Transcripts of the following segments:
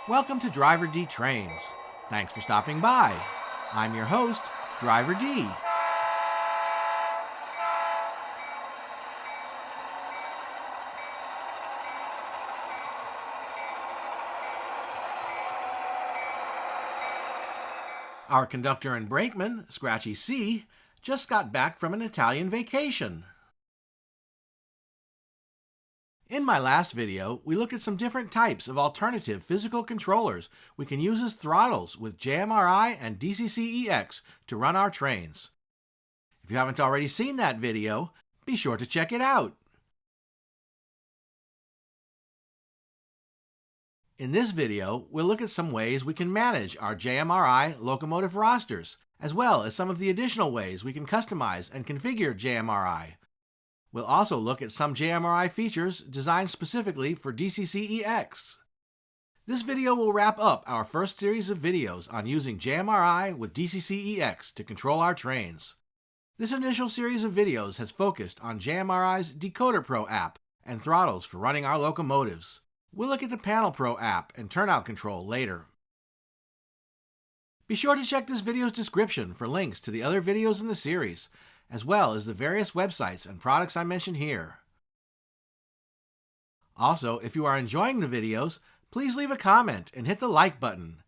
Welcome to DriverDTrains. Thanks for stopping by. I'm your host, DriverD. Our conductor and brakeman, Scratchy-C, just got back from an Italian vacation. In my last video, we looked at some different types of alternative physical controllers we can use as throttles with JMRI and DCC-EX to run our trains. If you haven't already seen that video, be sure to check it out. In this video, we'll look at some ways we can manage our JMRI locomotive rosters, as well as some of the additional ways we can customize and configure JMRI. We'll also look at some JMRI features designed specifically for DCC-EX. This video will wrap up our first series of videos on using JMRI with DCC-EX to control our trains. This initial series of videos has focused on JMRI's DecoderPro app and throttles for running our locomotives. We'll look at the PanelPro app and turnout control later. Be sure to check this video's description for links to the other videos in the series, as well as the various websites and products I mentioned here. Also, if you are enjoying the videos, please leave a comment and hit the like button.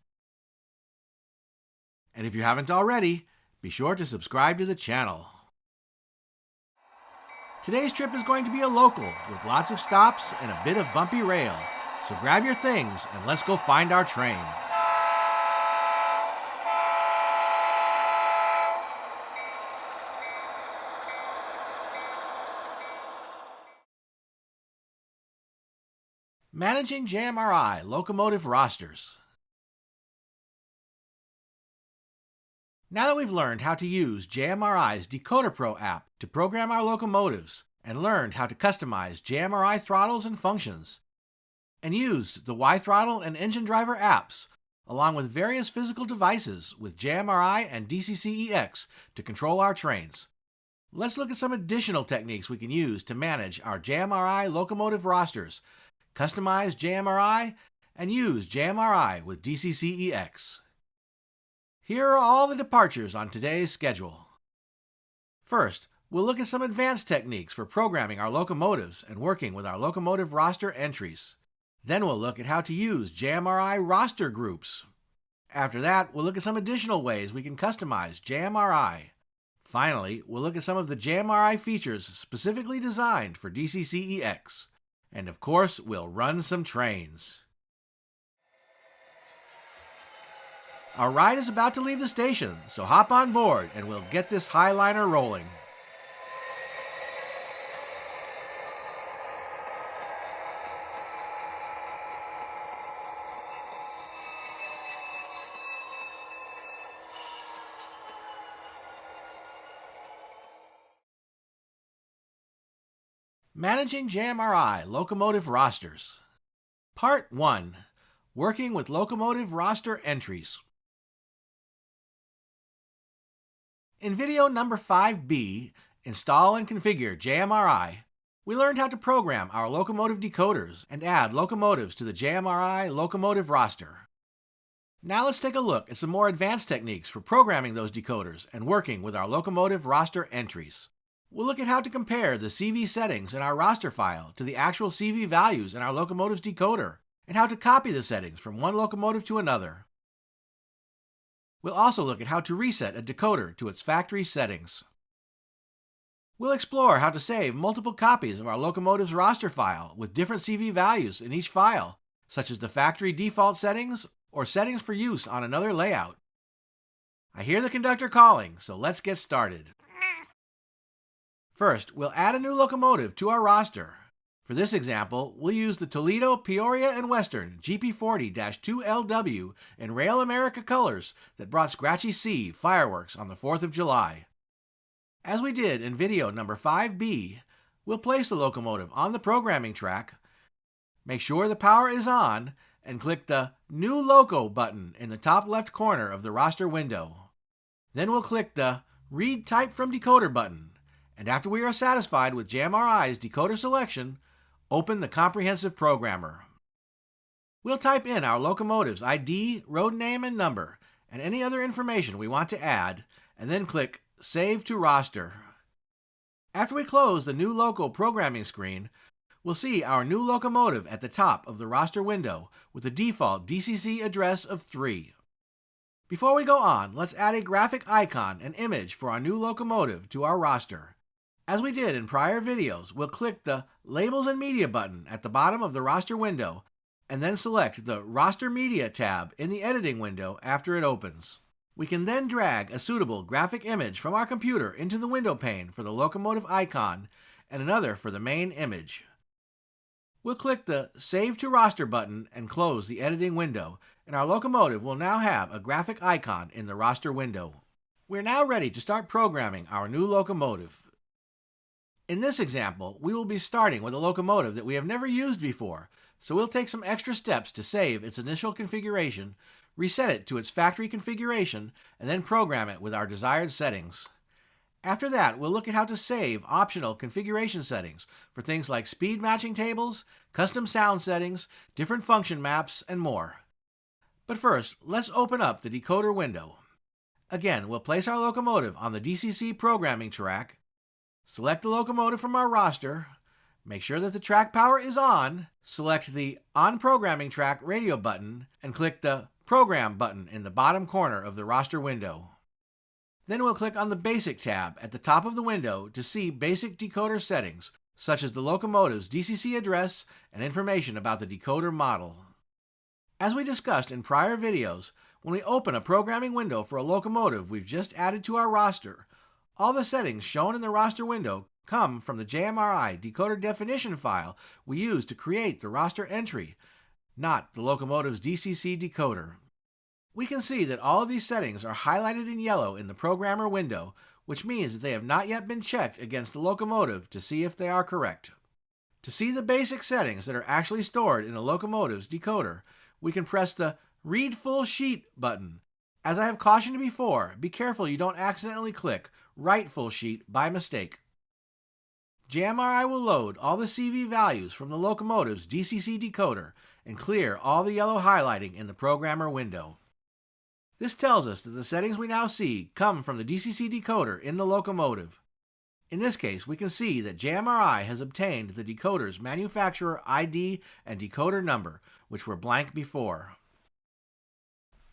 And if you haven't already, be sure to subscribe to the channel. Today's trip is going to be a local with lots of stops and a bit of bumpy rail, so grab your things and let's go find our train. Managing JMRI locomotive rosters. Now that we've learned how to use JMRI's DecoderPro app to program our locomotives and learned how to customize JMRI throttles and functions, and used the Y-Throttle and Engine Driver apps, along with various physical devices with JMRI and DCC-EX to control our trains, let's look at some additional techniques we can use to manage our JMRI locomotive rosters, customize JMRI, and use JMRI with DCC-EX. Here are all the departures on today's schedule. First, we'll look at some advanced techniques for programming our locomotives and working with our locomotive roster entries. Then we'll look at how to use JMRI roster groups. After that, we'll look at some additional ways we can customize JMRI. Finally, we'll look at some of the JMRI features specifically designed for DCC-EX. And of course, we'll run some trains. Our ride is about to leave the station, so hop on board and we'll get this highliner rolling. Managing JMRI locomotive rosters. Part 1. Working with locomotive roster entries. In video number 5B, Install and Configure JMRI, we learned how to program our locomotive decoders and add locomotives to the JMRI locomotive roster. Now let's take a look at some more advanced techniques for programming those decoders and working with our locomotive roster entries. We'll look at how to compare the CV settings in our roster file to the actual CV values in our locomotive's decoder, and how to copy the settings from one locomotive to another. We'll also look at how to reset a decoder to its factory settings. We'll explore how to save multiple copies of our locomotive's roster file with different CV values in each file, such as the factory default settings or settings for use on another layout. I hear the conductor calling, so let's get started. First, we'll add a new locomotive to our roster. For this example, we'll use the Toledo, Peoria, and Western GP40-2LW in Rail America colors that brought Scratchy-C fireworks on the 4th of July. As we did in video number 5B, we'll place the locomotive on the programming track, make sure the power is on, and click the New Loco button in the top left corner of the roster window. Then we'll click the Read Type from Decoder button. And after we are satisfied with JMRI's decoder selection, open the Comprehensive Programmer. We'll type in our locomotive's ID, road name and number, and any other information we want to add, and then click Save to Roster. After we close the new loco programming screen, we'll see our new locomotive at the top of the roster window with the default DCC address of 3. Before we go on, let's add a graphic icon and image for our new locomotive to our roster. As we did in prior videos, we'll click the Labels and Media button at the bottom of the roster window and then select the Roster Media tab in the editing window after it opens. We can then drag a suitable graphic image from our computer into the window pane for the locomotive icon and another for the main image. We'll click the Save to Roster button and close the editing window, and our locomotive will now have a graphic icon in the roster window. We're now ready to start programming our new locomotive. In this example, we will be starting with a locomotive that we have never used before, so we'll take some extra steps to save its initial configuration, reset it to its factory configuration, and then program it with our desired settings. After that, we'll look at how to save optional configuration settings for things like speed matching tables, custom sound settings, different function maps, and more. But first, let's open up the decoder window. Again, we'll place our locomotive on the DCC programming track, select the locomotive from our roster, make sure that the track power is on, select the On Programming Track radio button, and click the Program button in the bottom corner of the roster window. Then we'll click on the Basic tab at the top of the window to see basic decoder settings, such as the locomotive's DCC address and information about the decoder model. As we discussed in prior videos, when we open a programming window for a locomotive we've just added to our roster, all the settings shown in the roster window come from the JMRI decoder definition file we used to create the roster entry, not the locomotive's DCC decoder. We can see that all of these settings are highlighted in yellow in the programmer window, which means that they have not yet been checked against the locomotive to see if they are correct. To see the basic settings that are actually stored in the locomotive's decoder, we can press the Read Full Sheet button. As I have cautioned before, be careful you don't accidentally click Write Full Sheet by mistake. JMRI will load all the CV values from the locomotive's DCC decoder and clear all the yellow highlighting in the programmer window. This tells us that the settings we now see come from the DCC decoder in the locomotive. In this case, we can see that JMRI has obtained the decoder's manufacturer ID and decoder number, which were blank before.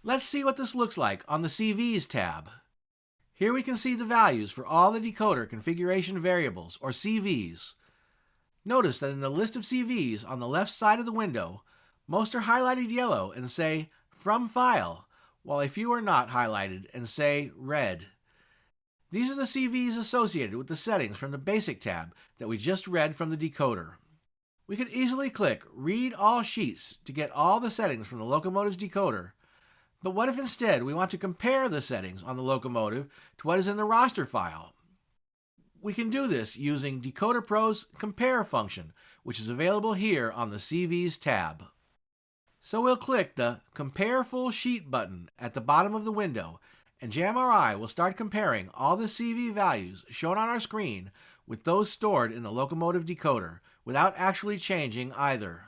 Let's see what this looks like on the CVs tab. Here we can see the values for all the decoder configuration variables, or CVs. Notice that in the list of CVs on the left side of the window, most are highlighted yellow and say From File, while a few are not highlighted and say Red. These are the CVs associated with the settings from the Basic tab that we just read from the decoder. We could easily click Read All Sheets to get all the settings from the locomotive's decoder. But what if instead we want to compare the settings on the locomotive to what is in the roster file? We can do this using DecoderPro's Compare function, which is available here on the CVs tab. So we'll click the Compare Full Sheet button at the bottom of the window, and JMRI will start comparing all the CV values shown on our screen with those stored in the locomotive decoder, without actually changing either.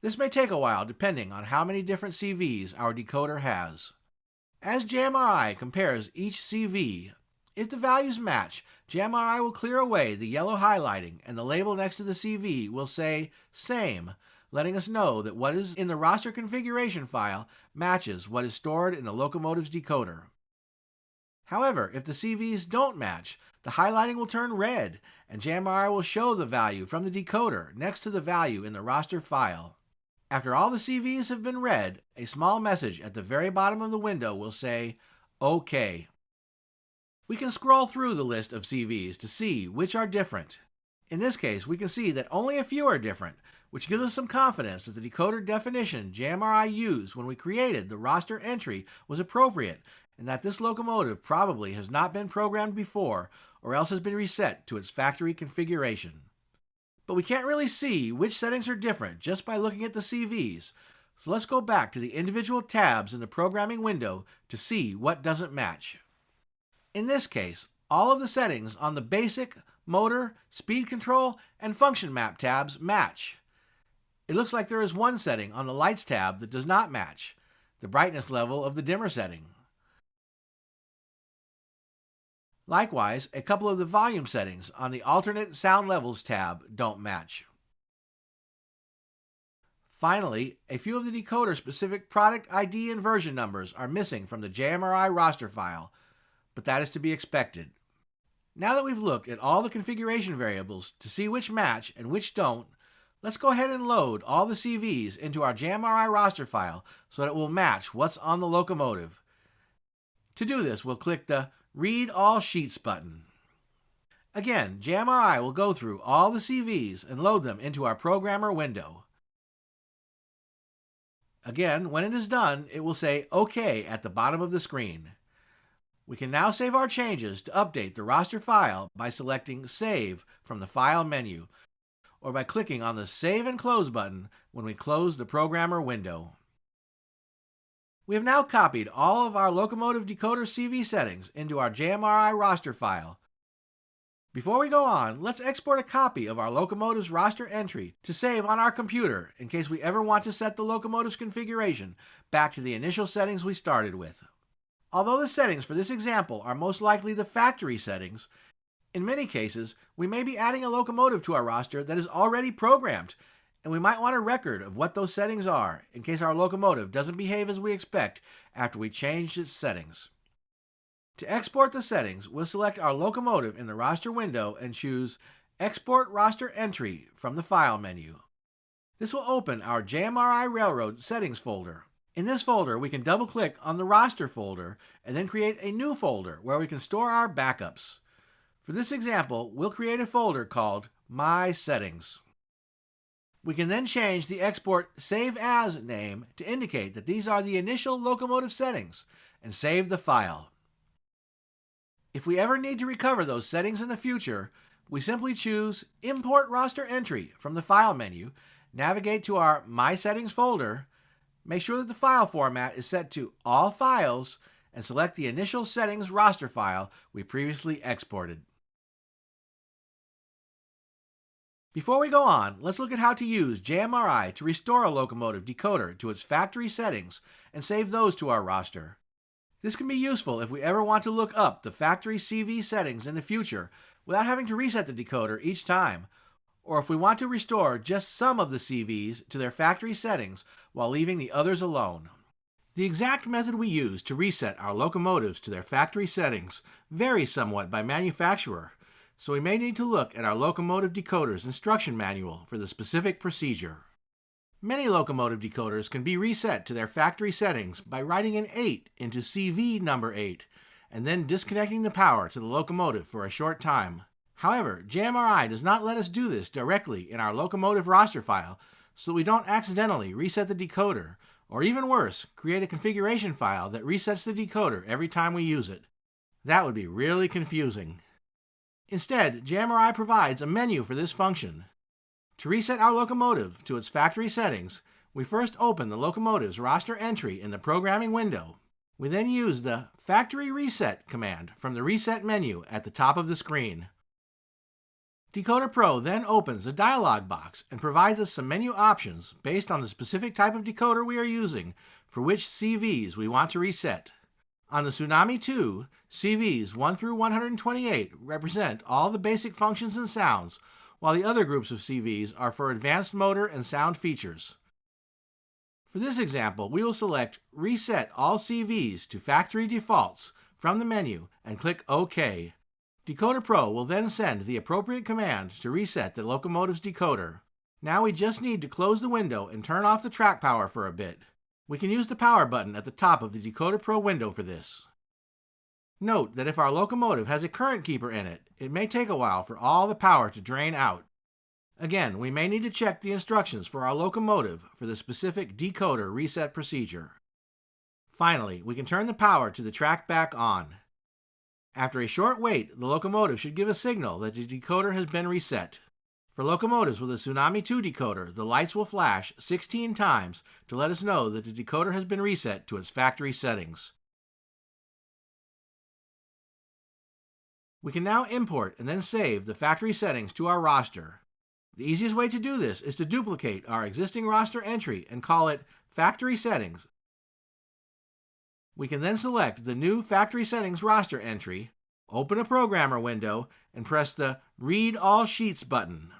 This may take a while depending on how many different CVs our decoder has. As JMRI compares each CV, if the values match, JMRI will clear away the yellow highlighting and the label next to the CV will say Same, letting us know that what is in the roster configuration file matches what is stored in the locomotive's decoder. However, if the CVs don't match, the highlighting will turn red and JMRI will show the value from the decoder next to the value in the roster file. After all the CVs have been read, a small message at the very bottom of the window will say, OK. We can scroll through the list of CVs to see which are different. In this case, we can see that only a few are different, which gives us some confidence that the decoder definition JMRI used when we created the roster entry was appropriate, and that this locomotive probably has not been programmed before or else has been reset to its factory configuration. But we can't really see which settings are different just by looking at the CVs, so let's go back to the individual tabs in the programming window to see what doesn't match. In this case, all of the settings on the Basic, Motor, Speed Control, and Function Map tabs match. It looks like there is one setting on the Lights tab that does not match, the brightness level of the dimmer setting. Likewise, a couple of the volume settings on the Alternate Sound Levels tab don't match. Finally, a few of the decoder-specific product ID and version numbers are missing from the JMRI roster file, but that is to be expected. Now that we've looked at all the configuration variables to see which match and which don't, let's go ahead and load all the CVs into our JMRI roster file so that it will match what's on the locomotive. To do this, we'll click the Read All Sheets button. Again, JMRI will go through all the CVs and load them into our programmer window. Again, when it is done, it will say OK at the bottom of the screen. We can now save our changes to update the roster file by selecting Save from the File menu, or by clicking on the Save and Close button when we close the programmer window. We have now copied all of our locomotive decoder CV settings into our JMRI roster file. Before we go on, let's export a copy of our locomotive's roster entry to save on our computer in case we ever want to set the locomotive's configuration back to the initial settings we started with. Although the settings for this example are most likely the factory settings, in many cases we may be adding a locomotive to our roster that is already programmed, and we might want a record of what those settings are in case our locomotive doesn't behave as we expect after we changed its settings. To export the settings, we'll select our locomotive in the roster window and choose Export Roster Entry from the File menu. This will open our JMRI Railroad settings folder. In this folder, we can double-click on the roster folder and then create a new folder where we can store our backups. For this example, we'll create a folder called My Settings. We can then change the Export Save As name to indicate that these are the initial locomotive settings and save the file. If we ever need to recover those settings in the future, we simply choose Import Roster Entry from the File menu, navigate to our My Settings folder, make sure that the file format is set to All Files, and select the initial settings roster file we previously exported. Before we go on, let's look at how to use JMRI to restore a locomotive decoder to its factory settings and save those to our roster. This can be useful if we ever want to look up the factory CV settings in the future without having to reset the decoder each time, or if we want to restore just some of the CVs to their factory settings while leaving the others alone. The exact method we use to reset our locomotives to their factory settings varies somewhat by manufacturer, so we may need to look at our locomotive decoder's instruction manual for the specific procedure. Many locomotive decoders can be reset to their factory settings by writing an 8 into CV number 8 and then disconnecting the power to the locomotive for a short time. However, JMRI does not let us do this directly in our locomotive roster file, so that we don't accidentally reset the decoder, or even worse, create a configuration file that resets the decoder every time we use it. That would be really confusing. Instead, JMRI provides a menu for this function. To reset our locomotive to its factory settings, we first open the locomotive's roster entry in the programming window. We then use the Factory Reset command from the Reset menu at the top of the screen. DecoderPro then opens a dialog box and provides us some menu options based on the specific type of decoder we are using for which CVs we want to reset. On the Tsunami 2, CVs 1 through 128 represent all the basic functions and sounds, while the other groups of CVs are for advanced motor and sound features. For this example, we will select Reset All CVs to Factory Defaults from the menu and click OK. DecoderPro will then send the appropriate command to reset the locomotive's decoder. Now we just need to close the window and turn off the track power for a bit. We can use the power button at the top of the DecoderPro window for this. Note that if our locomotive has a current keeper in it, it may take a while for all the power to drain out. Again, we may need to check the instructions for our locomotive for the specific decoder reset procedure. Finally, we can turn the power to the track back on. After a short wait, the locomotive should give a signal that the decoder has been reset. For locomotives with a Tsunami 2 decoder, the lights will flash 16 times to let us know that the decoder has been reset to its factory settings. We can now import and then save the factory settings to our roster. The easiest way to do this is to duplicate our existing roster entry and call it Factory Settings. We can then select the new Factory Settings roster entry, open a programmer window, and press the Read All Sheets button.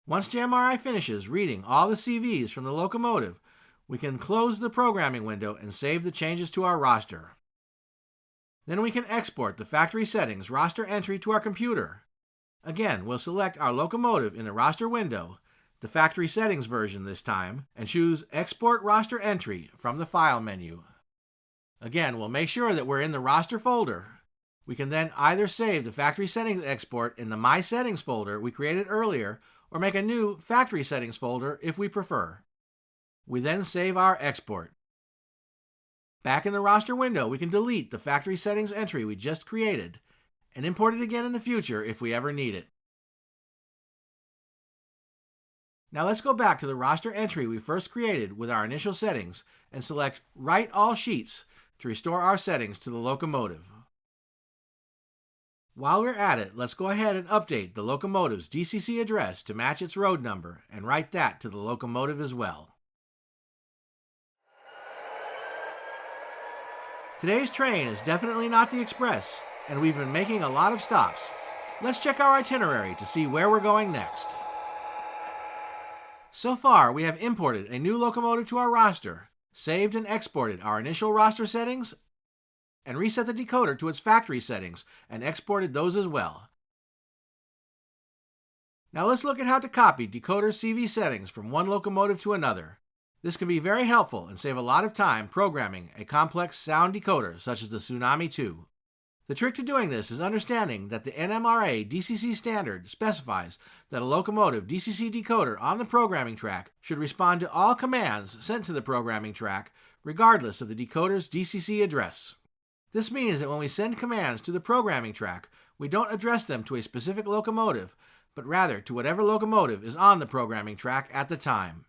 Once JMRI finishes reading all the CVs from the locomotive, we can close the programming window and save the changes to our roster. Then we can export the Factory Settings roster entry to our computer. Again, we'll select our locomotive in the roster window, the Factory Settings version this time, and choose Export Roster Entry from the File menu. Again, we'll make sure that we're in the roster folder. We can then either save the Factory Settings export in the My Settings folder we created earlier, or make a new Factory Settings folder if we prefer. We then save our export. Back in the roster window, we can delete the Factory Settings entry we just created and import it again in the future if we ever need it. Now let's go back to the roster entry we first created with our initial settings and select Write All Sheets to restore our settings to the locomotive. While we're at it, let's go ahead and update the locomotive's DCC address to match its road number and write that to the locomotive as well. Today's train is definitely not the express, and we've been making a lot of stops. Let's check our itinerary to see where we're going next. So far, we have imported a new locomotive to our roster, saved and exported our initial roster settings, and reset the decoder to its factory settings and exported those as well. Now let's look at how to copy decoder CV settings from one locomotive to another. This can be very helpful and save a lot of time programming a complex sound decoder such as the Tsunami 2. The trick to doing this is understanding that the NMRA DCC standard specifies that a locomotive DCC decoder on the programming track should respond to all commands sent to the programming track regardless of the decoder's DCC address. This means that when we send commands to the programming track, we don't address them to a specific locomotive, but rather to whatever locomotive is on the programming track at the time.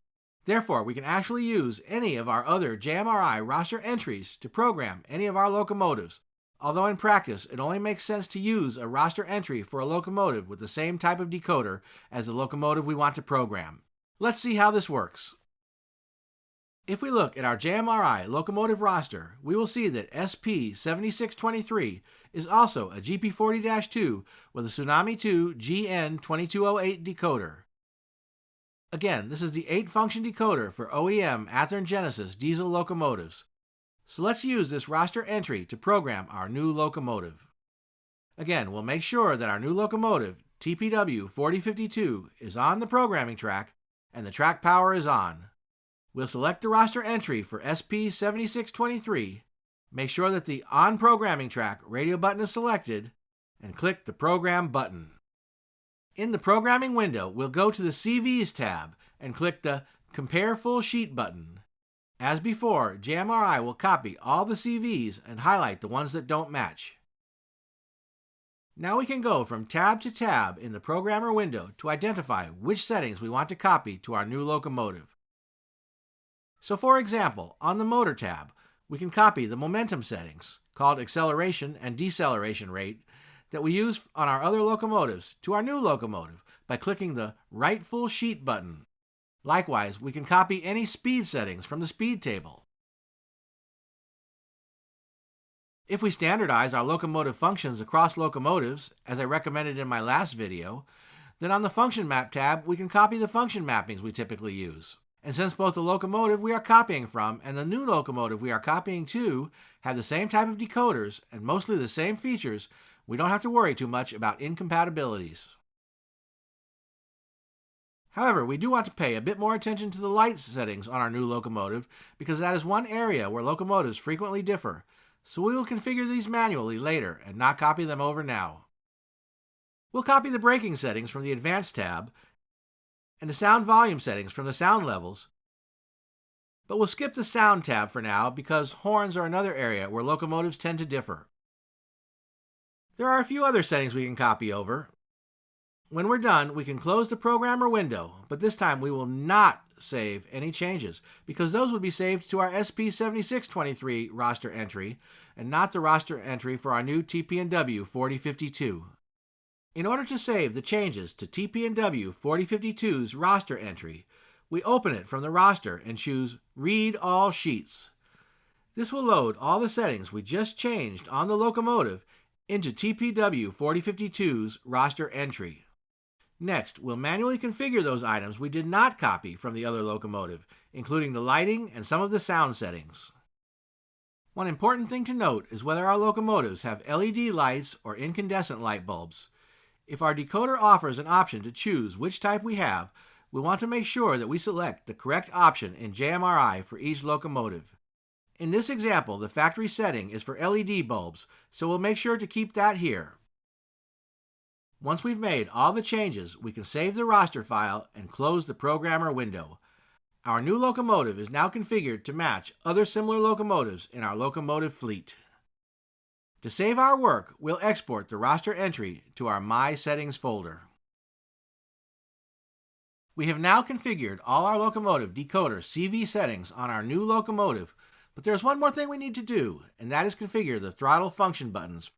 Therefore, we can actually use any of our other JMRI roster entries to program any of our locomotives, although in practice it only makes sense to use a roster entry for a locomotive with the same type of decoder as the locomotive we want to program. Let's see how this works. If we look at our JMRI locomotive roster, we will see that SP7623 is also a GP40-2 with a Tsunami 2 GN2208 decoder. Again, this is the 8-function decoder for OEM Athearn Genesis diesel locomotives. So let's use this roster entry to program our new locomotive. Again, we'll make sure that our new locomotive, TPW 4052, is on the programming track and the track power is on. We'll select the roster entry for SP7623, make sure that the On Programming Track radio button is selected, and click the Program button. In the programming window, we'll go to the CVs tab and click the Compare Full Sheet button. As before, JMRI will copy all the CVs and highlight the ones that don't match. Now we can go from tab to tab in the programmer window to identify which settings we want to copy to our new locomotive. So for example, on the Motor tab, we can copy the momentum settings, called acceleration and deceleration rate, that we use on our other locomotives to our new locomotive by clicking the Write Full Sheet button. Likewise, we can copy any speed settings from the speed table. If we standardize our locomotive functions across locomotives, as I recommended in my last video, then on the Function Map tab, we can copy the function mappings we typically use. And since both the locomotive we are copying from and the new locomotive we are copying to have the same type of decoders and mostly the same features, we don't have to worry too much about incompatibilities. However, we do want to pay a bit more attention to the light settings on our new locomotive because that is one area where locomotives frequently differ, so we will configure these manually later and not copy them over now. We'll copy the braking settings from the Advanced tab and the sound volume settings from the sound levels, but we'll skip the Sound tab for now because horns are another area where locomotives tend to differ. There are a few other settings we can copy over. When we're done, we can close the programmer window, but this time we will not save any changes because those would be saved to our SP7623 roster entry and not the roster entry for our new TP&W 4052. In order to save the changes to TP&W 4052's roster entry, we open it from the roster and choose Read All Sheets. This will load all the settings we just changed on the locomotive into TPW 4052's roster entry. Next, we'll manually configure those items we did not copy from the other locomotive, including the lighting and some of the sound settings. One important thing to note is whether our locomotives have LED lights or incandescent light bulbs. If our decoder offers an option to choose which type we have, we want to make sure that we select the correct option in JMRI for each locomotive. In this example, the factory setting is for LED bulbs, so we'll make sure to keep that here. Once we've made all the changes, we can save the roster file and close the programmer window. Our new locomotive is now configured to match other similar locomotives in our locomotive fleet. To save our work, we'll export the roster entry to our My Settings folder. We have now configured all our locomotive decoder CV settings on our new locomotive, but there's one more thing we need to do, and that is configure the throttle function buttons.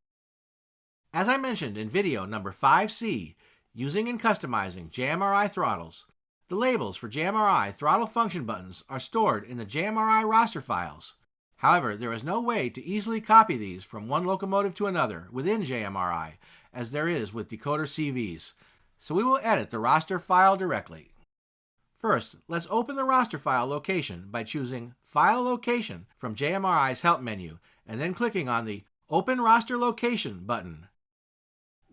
As I mentioned in video number 5C, using and customizing JMRI throttles, the labels for JMRI throttle function buttons are stored in the JMRI roster files. However, there is no way to easily copy these from one locomotive to another within JMRI, as there is with decoder CVs, so we will edit the roster file directly. First, let's open the roster file location by choosing File Location from JMRI's Help menu, and then clicking on the Open Roster Location button.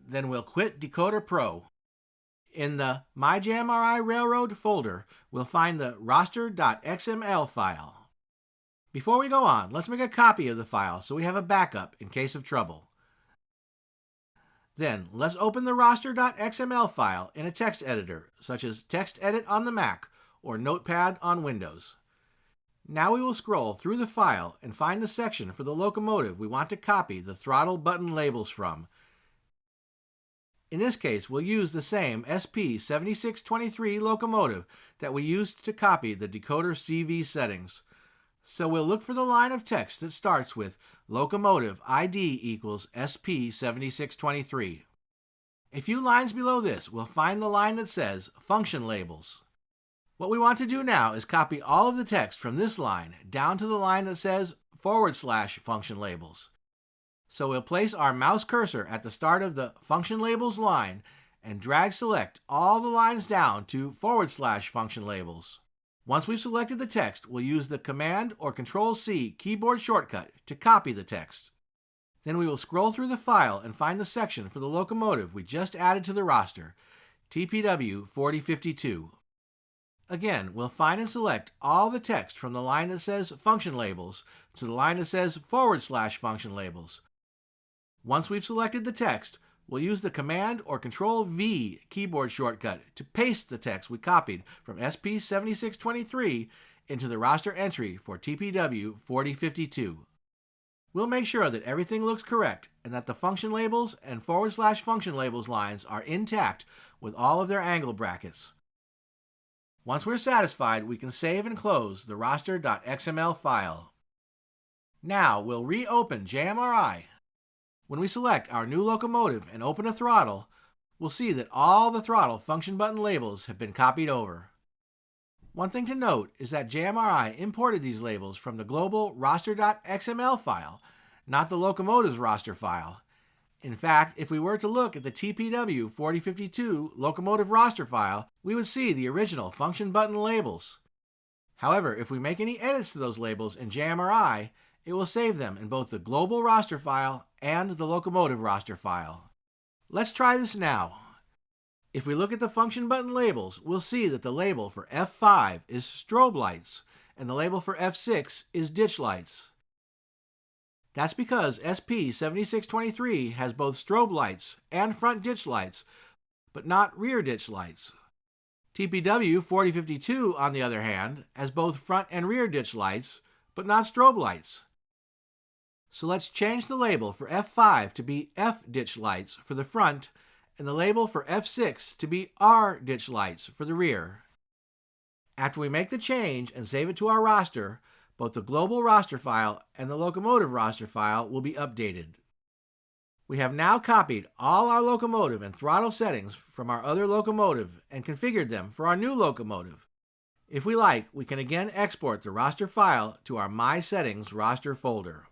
Then we'll quit DecoderPro. In the My JMRI Railroad folder, we'll find the roster.xml file. Before we go on, let's make a copy of the file so we have a backup in case of trouble. Then, let's open the roster.xml file in a text editor, such as TextEdit on the Mac or Notepad on Windows. Now we will scroll through the file and find the section for the locomotive we want to copy the throttle button labels from. In this case, we'll use the same SP7623 locomotive that we used to copy the decoder CV settings. So we'll look for the line of text that starts with locomotive ID equals SP7623. A few lines below this, we'll find the line that says function labels. What we want to do now is copy all of the text from this line down to the line that says / function labels. So we'll place our mouse cursor at the start of the function labels line and drag select all the lines down to / function labels. Once we've selected the text, we'll use the Command or Control-C keyboard shortcut to copy the text. Then we will scroll through the file and find the section for the locomotive we just added to the roster, TPW 4052. Again, we'll find and select all the text from the line that says function labels to the line that says / function labels. Once we've selected the text, we'll use the Command or Control-V keyboard shortcut to paste the text we copied from SP7623 into the roster entry for TPW 4052. We'll make sure that everything looks correct and that the function labels and / function labels lines are intact with all of their angle brackets. Once we're satisfied, we can save and close the roster.xml file. Now we'll reopen JMRI. When we select our new locomotive and open a throttle, we'll see that all the throttle function button labels have been copied over. One thing to note is that JMRI imported these labels from the global roster.xml file, not the locomotive's roster file. In fact, if we were to look at the TPW 4052 locomotive roster file, we would see the original function button labels. However, if we make any edits to those labels in JMRI, it will save them in both the global roster file and the locomotive roster file. Let's try this now. If we look at the function button labels, we'll see that the label for F5 is strobe lights and the label for F6 is ditch lights. That's because SP7623 has both strobe lights and front ditch lights, but not rear ditch lights. TPW 4052, on the other hand, has both front and rear ditch lights, but not strobe lights. So let's change the label for F5 to be F ditch lights for the front and the label for F6 to be R ditch lights for the rear. After we make the change and save it to our roster, both the global roster file and the locomotive roster file will be updated. We have now copied all our locomotive and throttle settings from our other locomotive and configured them for our new locomotive. If we like, we can again export the roster file to our My Settings roster folder.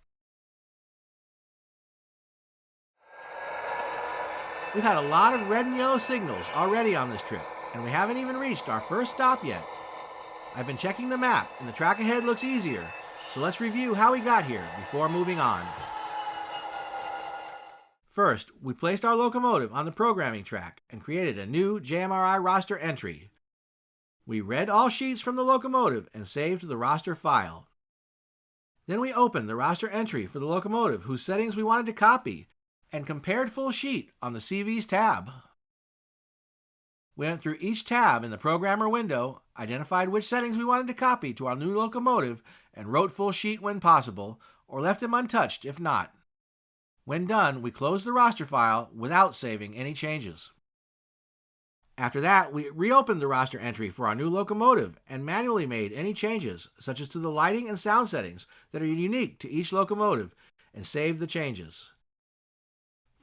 We've had a lot of red and yellow signals already on this trip, and we haven't even reached our first stop yet. I've been checking the map, and the track ahead looks easier, so let's review how we got here before moving on. First, we placed our locomotive on the programming track and created a new JMRI roster entry. We read all sheets from the locomotive and saved the roster file. Then we opened the roster entry for the locomotive whose settings we wanted to copy and compared full sheet on the CVs tab. We went through each tab in the programmer window, identified which settings we wanted to copy to our new locomotive, and wrote full sheet when possible, or left them untouched if not. When done, we closed the roster file without saving any changes. After that, we reopened the roster entry for our new locomotive and manually made any changes, such as to the lighting and sound settings that are unique to each locomotive, and saved the changes.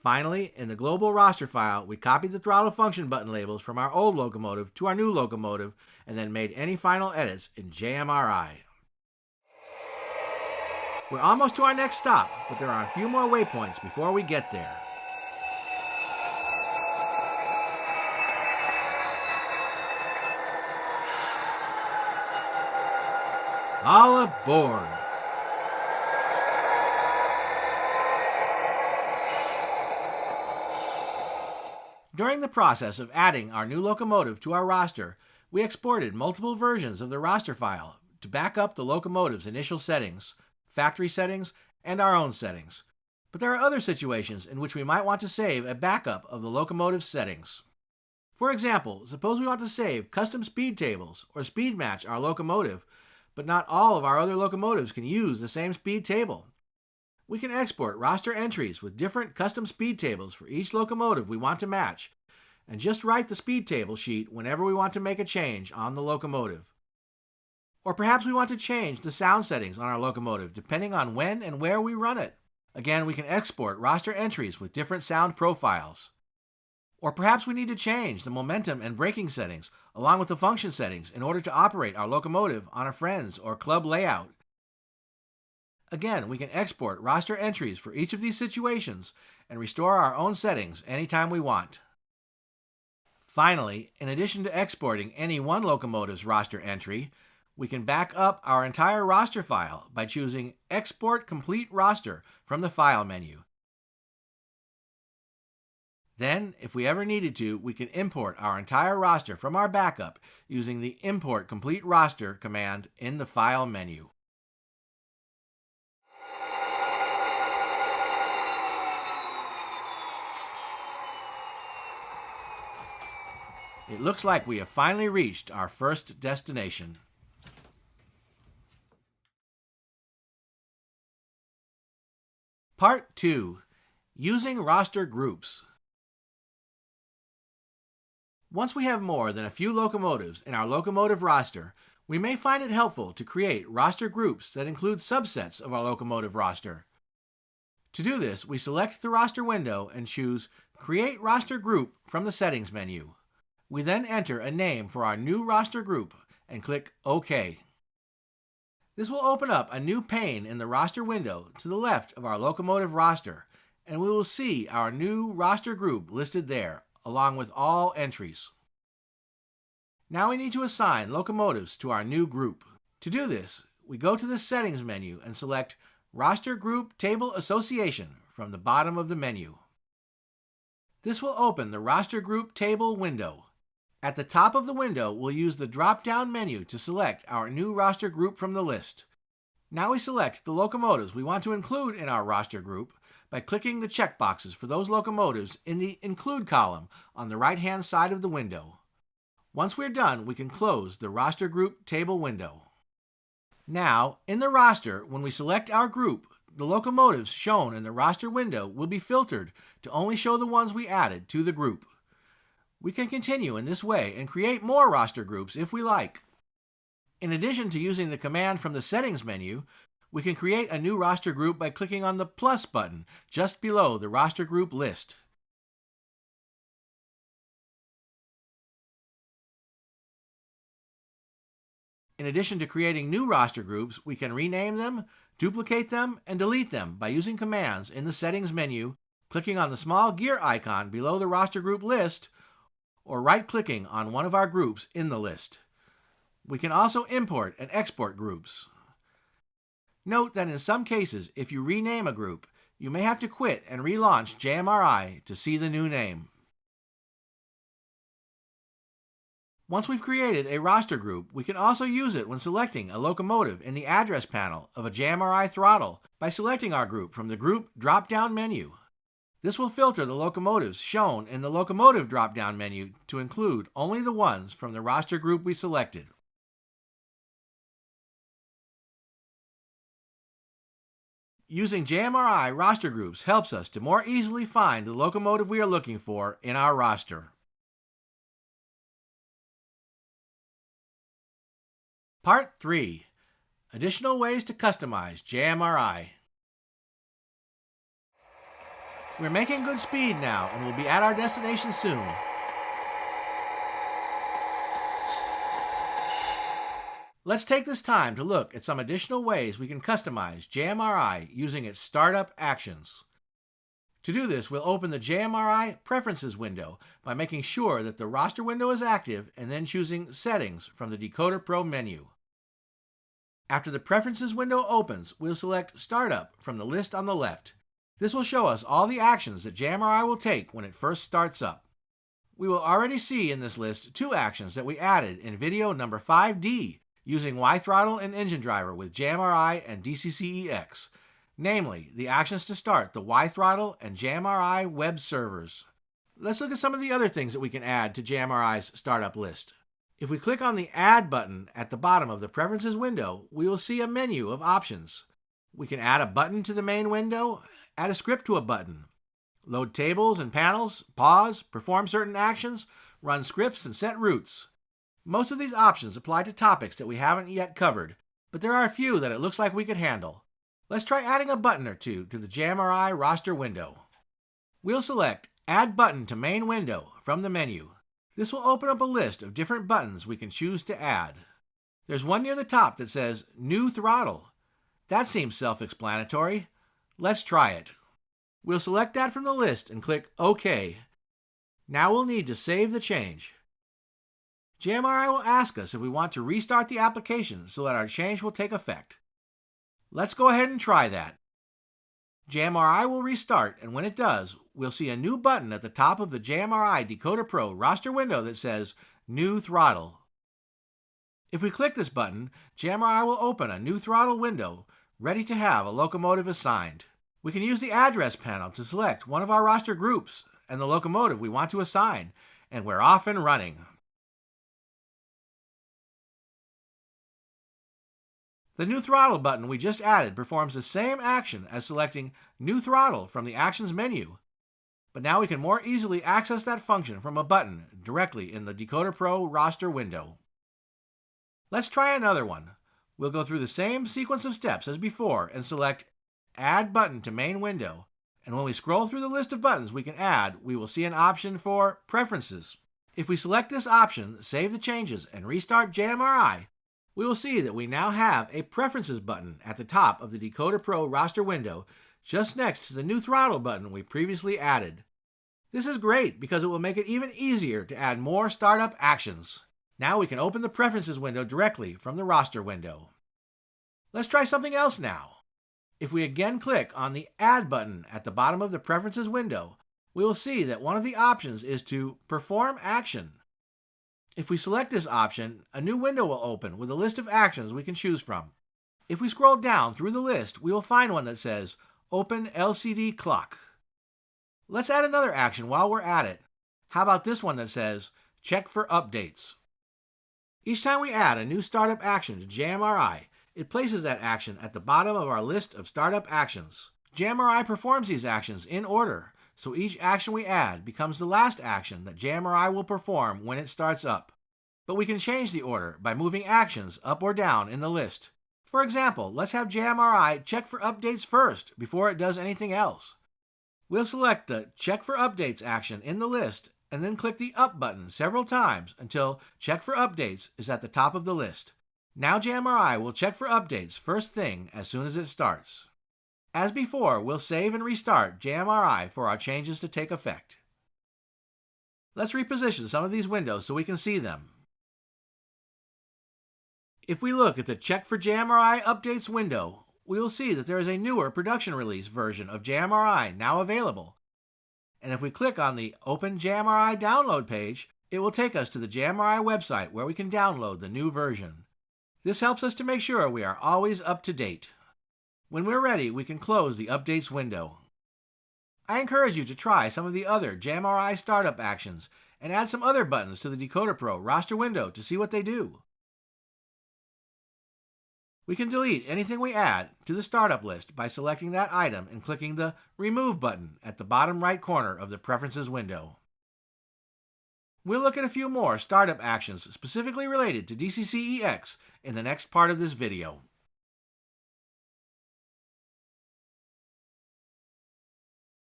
Finally, in the global roster file, we copied the throttle function button labels from our old locomotive to our new locomotive and then made any final edits in JMRI. We're almost to our next stop, but there are a few more waypoints before we get there. All aboard! During the process of adding our new locomotive to our roster, we exported multiple versions of the roster file to back up the locomotive's initial settings, factory settings, and our own settings. But there are other situations in which we might want to save a backup of the locomotive's settings. For example, suppose we want to save custom speed tables or speed match our locomotive, but not all of our other locomotives can use the same speed table. We can export roster entries with different custom speed tables for each locomotive we want to match, and just write the speed table sheet whenever we want to make a change on the locomotive. Or perhaps we want to change the sound settings on our locomotive depending on when and where we run it. Again, we can export roster entries with different sound profiles. Or perhaps we need to change the momentum and braking settings along with the function settings in order to operate our locomotive on a friend's or club layout. Again, we can export roster entries for each of these situations and restore our own settings anytime we want. Finally, in addition to exporting any one locomotive's roster entry, we can back up our entire roster file by choosing Export Complete Roster from the File menu. Then, if we ever needed to, we can import our entire roster from our backup using the Import Complete Roster command in the File menu. It looks like we have finally reached our first destination. Part 2. Using roster groups. Once we have more than a few locomotives in our locomotive roster, we may find it helpful to create roster groups that include subsets of our locomotive roster. To do this, we select the roster window and choose Create Roster Group from the Settings menu. We then enter a name for our new roster group and click OK. This will open up a new pane in the roster window to the left of our locomotive roster, and we will see our new roster group listed there, along with all entries. Now we need to assign locomotives to our new group. To do this, we go to the Settings menu and select Roster Group Table Association from the bottom of the menu. This will open the Roster Group Table window. At the top of the window, we'll use the drop-down menu to select our new roster group from the list. Now we select the locomotives we want to include in our roster group by clicking the checkboxes for those locomotives in the Include column on the right-hand side of the window. Once we're done, we can close the Roster Group Table window. Now, in the roster, when we select our group, the locomotives shown in the roster window will be filtered to only show the ones we added to the group. We can continue in this way and create more roster groups if we like. In addition to using the command from the Settings menu, We can create a new roster group by clicking on the plus button just below the roster group list. In addition to creating new roster groups, we can rename them, duplicate them, and delete them by using commands in the Settings menu, clicking on the small gear icon below the roster group list, or right-clicking on one of our groups in the list. We can also import and export groups. Note that in some cases, if you rename a group, you may have to quit and relaunch JMRI to see the new name. Once we've created a roster group, we can also use it when selecting a locomotive in the address panel of a JMRI throttle by selecting our group from the Group drop-down menu. This will filter the locomotives shown in the Locomotive drop-down menu to include only the ones from the roster group we selected. Using JMRI roster groups helps us to more easily find the locomotive we are looking for in our roster. Part 3. Additional ways to customize JMRI. We're making good speed now and we'll be at our destination soon. Let's take this time to look at some additional ways we can customize JMRI using its startup actions. To do this, we'll open the JMRI Preferences window by making sure that the roster window is active and then choosing Settings from the DecoderPro menu. After the Preferences window opens, we'll select Startup from the list on the left. This will show us all the actions that JMRI will take when it first starts up. We will already see in this list 2 actions that we added in video number 5D using Y-throttle and engine driver with JMRI and DCC-EX, namely the actions to start the Y-throttle and JMRI web servers. Let's look at some of the other things that we can add to JMRI's startup list. If we click on the Add button at the bottom of the Preferences window, we will see a menu of options. We can add a button to the main window, add a script to a button, load tables and panels, pause, perform certain actions, run scripts, and set routes. Most of these options apply to topics that we haven't yet covered, but there are a few that it looks like we could handle. Let's try adding a button or two to the JMRI roster window. We'll select Add Button to Main Window from the menu. This will open up a list of different buttons we can choose to add. There's one near the top that says New Throttle. That seems self-explanatory. Let's try it. We'll select that from the list and click OK. Now we'll need to save the change. JMRI will ask us if we want to restart the application so that our change will take effect. Let's go ahead and try that. JMRI will restart, and when it does, we'll see a new button at the top of the JMRI DecoderPro roster window that says New Throttle. If we click this button, JMRI will open a new throttle window ready to have a locomotive assigned. We can use the address panel to select one of our roster groups and the locomotive we want to assign, and we're off and running. The New Throttle button we just added performs the same action as selecting New Throttle from the Actions menu, but now we can more easily access that function from a button directly in the DecoderPro roster window. Let's try another one. We'll go through the same sequence of steps as before and select Add Button to Main Window, and when we scroll through the list of buttons we can add, we will see an option for Preferences. If we select this option, save the changes, and restart JMRI, we will see that we now have a Preferences button at the top of the DecoderPro roster window, just next to the New Throttle button we previously added. This is great because it will make it even easier to add more startup actions. Now we can open the Preferences window directly from the roster window. Let's try something else now. If we again click on the Add button at the bottom of the Preferences window, we will see that one of the options is to perform action. If we select this option, a new window will open with a list of actions we can choose from. If we scroll down through the list, we will find one that says Open LCD Clock. Let's add another action while we're at it. How about this one that says Check for Updates? Each time we add a new startup action to JMRI, it places that action at the bottom of our list of startup actions. JMRI performs these actions in order, so each action we add becomes the last action that JMRI will perform when it starts up. But we can change the order by moving actions up or down in the list. For example, let's have JMRI check for updates first before it does anything else. We'll select the Check for Updates action in the list and then click the Up button several times until Check for Updates is at the top of the list. Now JMRI will check for updates first thing as soon as it starts. As before, we'll save and restart JMRI for our changes to take effect. Let's reposition some of these windows so we can see them. If we look at the Check for JMRI Updates window, we will see that there is a newer production release version of JMRI now available. And if we click on the Open JMRI Download page, it will take us to the JMRI website where we can download the new version. This helps us to make sure we are always up to date. When we're ready, we can close the Updates window. I encourage you to try some of the other JMRI startup actions and add some other buttons to the DecoderPro roster window to see what they do. We can delete anything we add to the startup list by selecting that item and clicking the Remove button at the bottom right corner of the Preferences window. We'll look at a few more startup actions specifically related to DCC-EX in the next part of this video.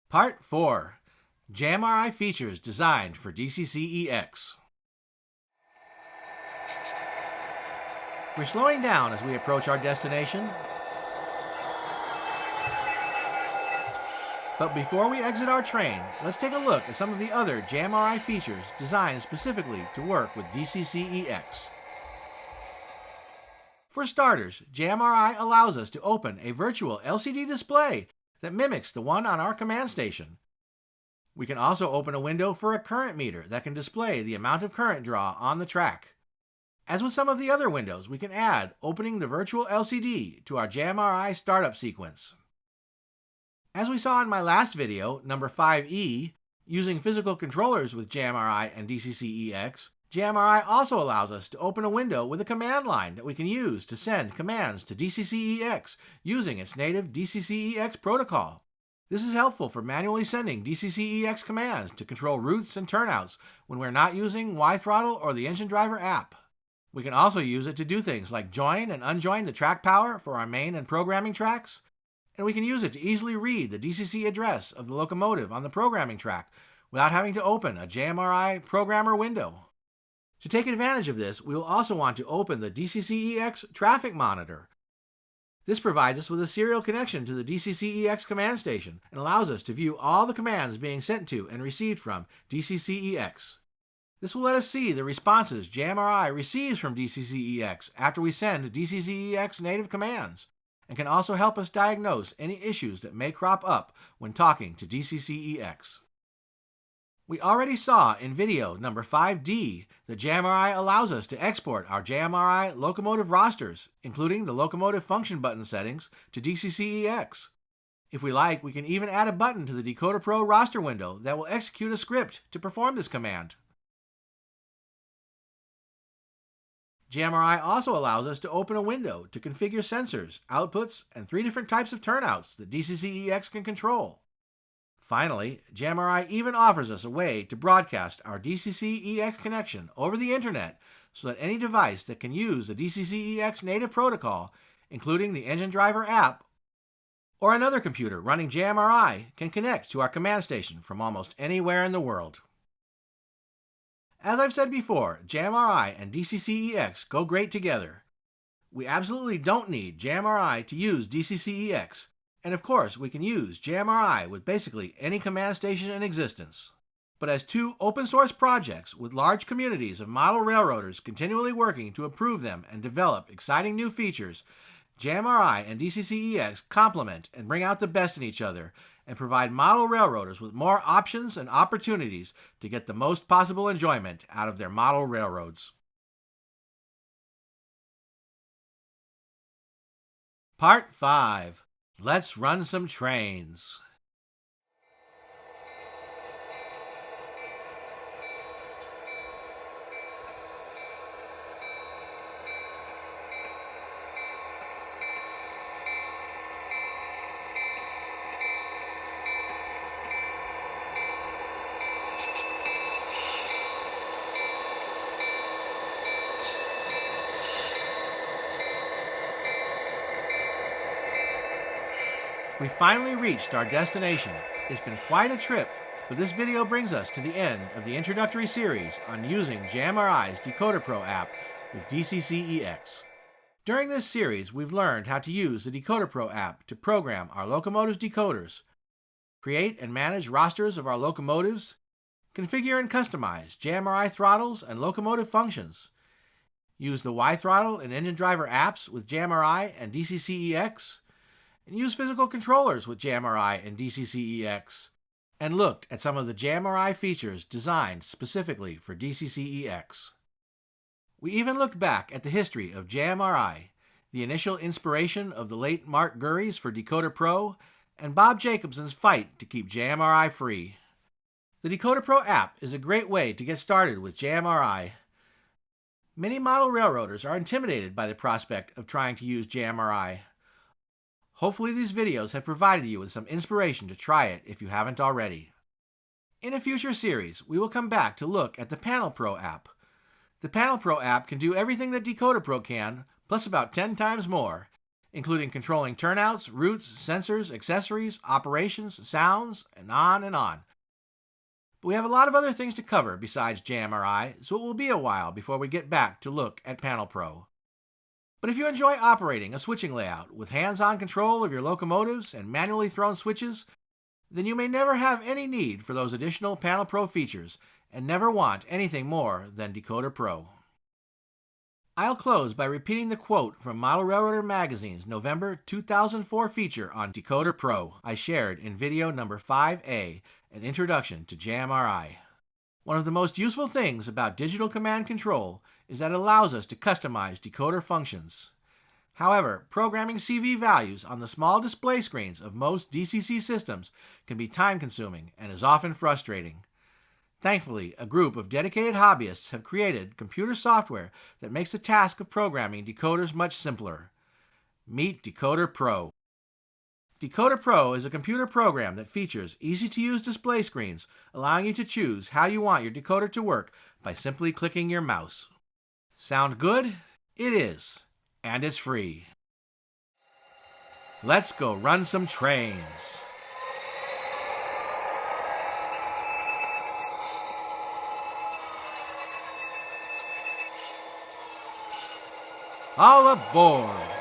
Part 4. JMRI features designed for DCC-EX. We're slowing down as we approach our destination. But before we exit our train, let's take a look at some of the other JMRI features designed specifically to work with DCC-EX. For starters, JMRI allows us to open a virtual LCD display that mimics the one on our command station. We can also open a window for a current meter that can display the amount of current draw on the track. As with some of the other windows, we can add opening the virtual LCD to our JMRI startup sequence. As we saw in my last video, number 5E, using physical controllers with JMRI and DCC-EX, JMRI also allows us to open a window with a command line that we can use to send commands to DCC-EX using its native DCC-EX protocol. This is helpful for manually sending DCC-EX commands to control routes and turnouts when we're not using Y-Throttle or the Engine Driver app. We can also use it to do things like join and unjoin the track power for our main and programming tracks, and we can use it to easily read the DCC address of the locomotive on the programming track without having to open a JMRI programmer window. To take advantage of this, we will also want to open the DCC-EX traffic monitor. This provides us with a serial connection to the DCC-EX command station and allows us to view all the commands being sent to and received from DCC-EX. This will let us see the responses JMRI receives from DCC-EX after we send DCC-EX native commands, and can also help us diagnose any issues that may crop up when talking to DCC-EX. We already saw in video number 5D that JMRI allows us to export our JMRI locomotive rosters, including the locomotive function button settings, to DCC-EX. If we like, we can even add a button to the DecoderPro roster window that will execute a script to perform this command. JMRI also allows us to open a window to configure sensors, outputs, and 3 different types of turnouts that DCC-EX can control. Finally, JMRI even offers us a way to broadcast our DCC-EX connection over the internet so that any device that can use the DCC-EX native protocol, including the Engine Driver app, or another computer running JMRI, can connect to our command station from almost anywhere in the world. As I've said before, JMRI and DCC-EX go great together. We absolutely don't need JMRI to use DCC-EX, and of course we can use JMRI with basically any command station in existence. But as two open source projects with large communities of model railroaders continually working to improve them and develop exciting new features, JMRI and DCC-EX complement and bring out the best in each other and provide model railroaders with more options and opportunities to get the most possible enjoyment out of their model railroads. Part 5. Let's run some trains. We finally reached our destination. It's been quite a trip, but this video brings us to the end of the introductory series on using JMRI's DecoderPro app with DCC-EX. During this series, we've learned how to use the DecoderPro app to program our locomotives decoders, create and manage rosters of our locomotives, configure and customize JMRI throttles and locomotive functions, use the Y-Throttle and Engine Driver apps with JMRI and DCC-EX, and use physical controllers with JMRI and DCC-EX, and looked at some of the JMRI features designed specifically for DCC-EX. We even looked back at the history of JMRI, the initial inspiration of the late Mark Gurries for DecoderPro, and Bob Jacobson's fight to keep JMRI free. The DecoderPro app is a great way to get started with JMRI. Many model railroaders are intimidated by the prospect of trying to use JMRI. Hopefully these videos have provided you with some inspiration to try it if you haven't already. In a future series, we will come back to look at the PanelPro app. The PanelPro app can do everything that DecoderPro can, plus about 10 times more, including controlling turnouts, routes, sensors, accessories, operations, sounds, and on and on. But we have a lot of other things to cover besides JMRI, so it will be a while before we get back to look at PanelPro. But if you enjoy operating a switching layout with hands-on control of your locomotives and manually thrown switches, then you may never have any need for those additional PanelPro features and never want anything more than DecoderPro. I'll close by repeating the quote from Model Railroader Magazine's November 2004 feature on DecoderPro I shared in video number 5A, an introduction to JMRI. One of the most useful things about digital command control is that it allows us to customize decoder functions. However, programming CV values on the small display screens of most DCC systems can be time-consuming and is often frustrating. Thankfully, a group of dedicated hobbyists have created computer software that makes the task of programming decoders much simpler. Meet DecoderPro. DecoderPro is a computer program that features easy-to-use display screens, allowing you to choose how you want your decoder to work by simply clicking your mouse. Sound good? It is. And it's free. Let's go run some trains. All aboard!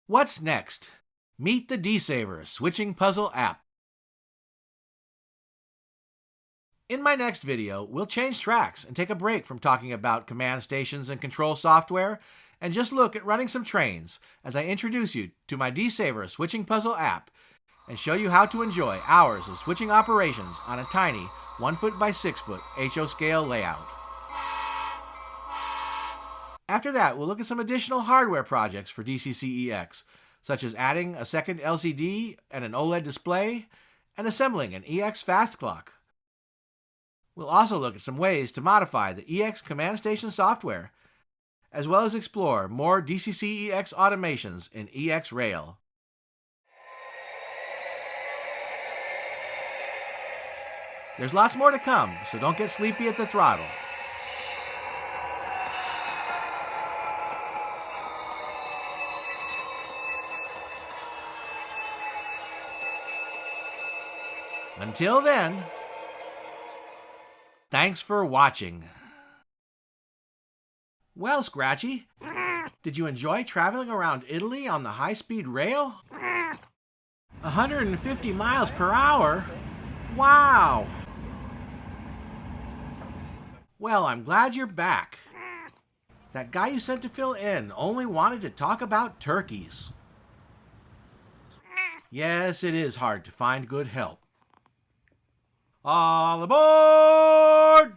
What's next? Meet the D-Saver Switching Puzzle app. In my next video, we'll change tracks and take a break from talking about command stations and control software and just look at running some trains as I introduce you to my D-Saver Switching Puzzle app and show you how to enjoy hours of switching operations on a tiny 1-foot by 6-foot HO scale layout. After that, we'll look at some additional hardware projects for DCC-EX, such as adding a second LCD and an OLED display, and assembling an EX fast clock. We'll also look at some ways to modify the EX command station software, as well as explore more DCC-EX automations in EX Rail. There's lots more to come, so don't get sleepy at the throttle. Until then, thanks for watching. Well, Scratchy, did you enjoy traveling around Italy on the high-speed rail? 150 miles per hour? Wow! Well, I'm glad you're back. That guy you sent to fill in only wanted to talk about turkeys. Yes, it is hard to find good help. All aboard!